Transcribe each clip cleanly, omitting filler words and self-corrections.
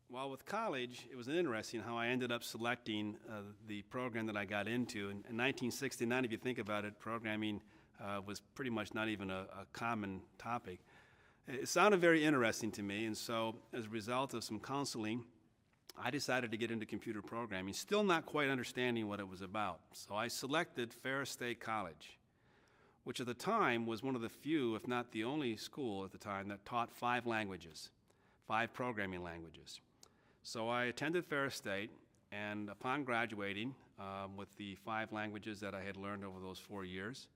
While with college, it was interesting how I ended up selecting the program that I got into. In 1969, if you think about it, programming was pretty much not even a common topic. It sounded very interesting to me, and so as a result of some counseling, I decided to get into computer programming, still not quite understanding what it was about. So I selected Ferris State College, which at the time was one of the few, if not the only school at the time that taught 5 languages, 5 programming languages. So I attended Ferris State, and upon graduating with the 5 languages that I had learned over those 4 years,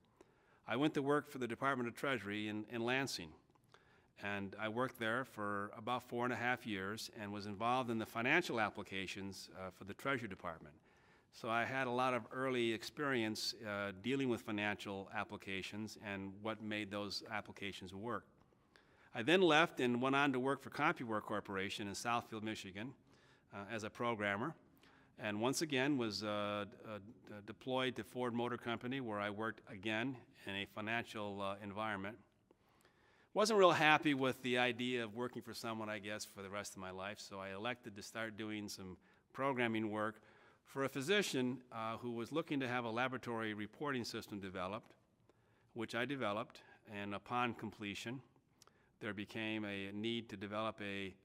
I went to work for the Department of Treasury in Lansing. And I worked there for about 4.5 years and was involved in the financial applications for the Treasury Department. So I had a lot of early experience dealing with financial applications and what made those applications work. I then left and went on to work for CompuWorks Corporation in Southfield, Michigan as a programmer, and once again was deployed to Ford Motor Company, where I worked again in a financial environment. Wasn't real happy with the idea of working for someone, I guess, for the rest of my life, so I elected to start doing some programming work for a physician who was looking to have a laboratory reporting system developed, which I developed, and upon completion, there became a need to develop a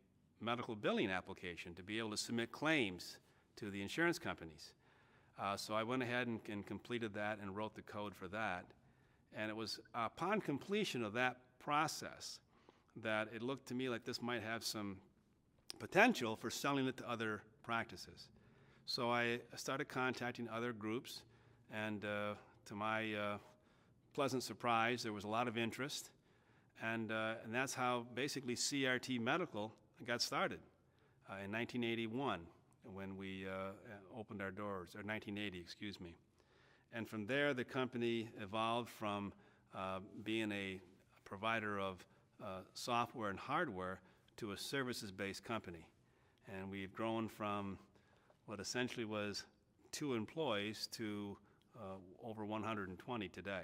medical billing application to be able to submit claims to the insurance companies. So I went ahead and completed that and wrote the code for that. And it was upon completion of that process that it looked to me like this might have some potential for selling it to other practices. So I started contacting other groups, and to my pleasant surprise, there was a lot of interest, and that's how basically CRT Medical got started in 1981 when we opened our doors, or 1980, excuse me. And from there, the company evolved from being a provider of software and hardware to a services-based company. And we've grown from what essentially was 2 employees to over 120 today.